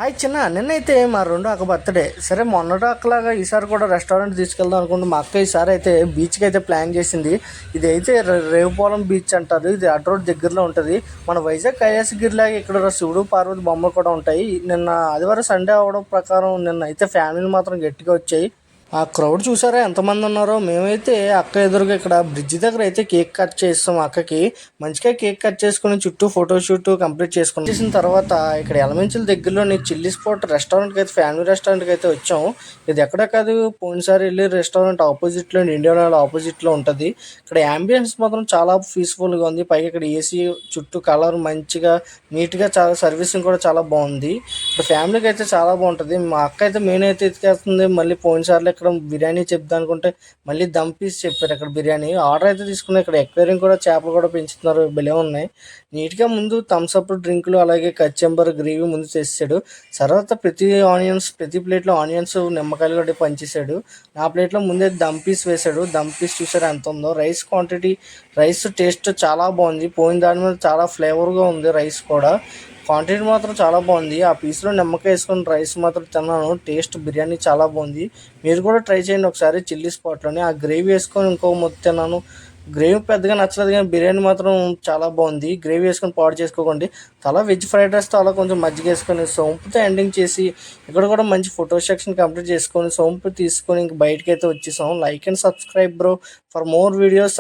Hi చిన్న నిన్నైతే మా రెండో అక్క బర్త్డే. సరే మొన్నటి అక్కలాగా ఈసారి కూడా రెస్టారెంట్ తీసుకెళ్దాం అనుకుంటే మా అక్క ఈసారి అయితే బీచ్కి అయితే ప్లాన్ చేసింది. ఇది అయితే రేవుపాలెం బీచ్ అంటారు. ఇది అడ్ రోడ్ దగ్గరలో ఉంటుంది. మన వైజాగ్ కైలాసగిరిలాగా ఇక్కడ శివుడు పార్వతి బొమ్మలు కూడా ఉంటాయి. నిన్న ఆదివారం సండే అవడం ప్రకారం నిన్న అయితే ఫ్యామిలీలు మాత్రం గట్టిగా వచ్చాయి. ఆ క్రౌడ్ చూసారా ఎంతమంది ఉన్నారో. మేమైతే అక్క ఎదురుగా ఇక్కడ బ్రిడ్జ్ దగ్గర అయితే కేక్ కట్ చేస్తాం. అక్కకి మంచిగా కేక్ కట్ చేసుకుని చుట్టూ ఫోటోషూట్ కంప్లీట్ చేసుకుని చేసిన తర్వాత ఇక్కడ ఎలమెంచుల దగ్గరలోని చిల్లీ స్పాట్ రెస్టారెంట్కి అయితే ఫ్యామిలీ రెస్టారెంట్కి అయితే వచ్చాము. ఇది ఎక్కడ కాదు, పోయినసారి వెళ్ళి రెస్టారెంట్ ఆపోజిట్లో ఇండియన్ ఆయిల్ ఆపోజిట్లో ఉంటుంది. ఇక్కడ యాంబియన్స్ మాత్రం చాలా పీస్ఫుల్గా ఉంది. పైగా ఇక్కడ ఏసీ చుట్టూ కలర్ మంచిగా నీట్గా చాలా సర్వీసింగ్ కూడా చాలా బాగుంది. ఇక్కడ ఫ్యామిలీకి అయితే చాలా బాగుంటుంది. మా అక్క అయితే మెయిన్ అయితే ఎత్తుకేస్తుంది. మళ్ళీ పోయినసార్లు ఇక్కడ బిర్యానీ చెప్దాం అనుకుంటే మళ్ళీ దమ్ పీస్ చెప్పారు. ఇక్కడ బిర్యానీ ఆర్డర్ అయితే తీసుకున్నాం. ఇక్కడ ఎక్వేరియం కూడా చేపలు కూడా పెంచుతున్నారు, భలే ఉన్నాయి. నీట్గా ముందు థమ్స్అప్ డ్రింకులు అలాగే కచ్చెంబర్ గ్రేవీ ముందు చేసాడు. తర్వాత ప్రతి ప్లేట్లో ఆనియన్స్ నిమ్మకాయలు కూడా పంచేసాడు. నా ప్లేట్లో ముందే దమ్ పీస్ వేసాడు. దమ్ పీస్ చూసారు ఎంత ఉందో. రైస్ క్వాంటిటీ, రైస్ టేస్ట్ చాలా బాగుంది. పోయిన దాని మీద చాలా ఫ్లేవర్గా ఉంది. రైస్ కూడా క్వాంటిటీ మాత్రం చాలా బాగుంది. ఆ పీస్లో నిమ్మకాయ వేసుకుని రైస్ మాత్రం తిన్నాను. టేస్ట్ బిర్యానీ చాలా బాగుంది. మీరు కూడా ట్రై చేయండి ఒకసారి చిల్లీ స్పాట్లోని. ఆ గ్రేవీ వేసుకొని ఇంకో ముద్ద తిన్నాను. గ్రేవీ పెద్దగా నచ్చలేదు కానీ బిర్యానీ మాత్రం చాలా బాగుంది. గ్రేవీ వేసుకొని పాడు చేసుకోకండి. వెజ్ ఫ్రైడ్ రైస్తో అలా కొంచెం మజ్జిగ వేసుకొని సోంపుతో ఎండింగ్ చేసి ఇక్కడ కూడా మంచి ఫోటో సెక్షన్ కంప్లీట్ చేసుకొని సోంపు తీసుకొని ఇంక బయటకి అయితే వచ్చేసాం. Like and subscribe bro for more videos.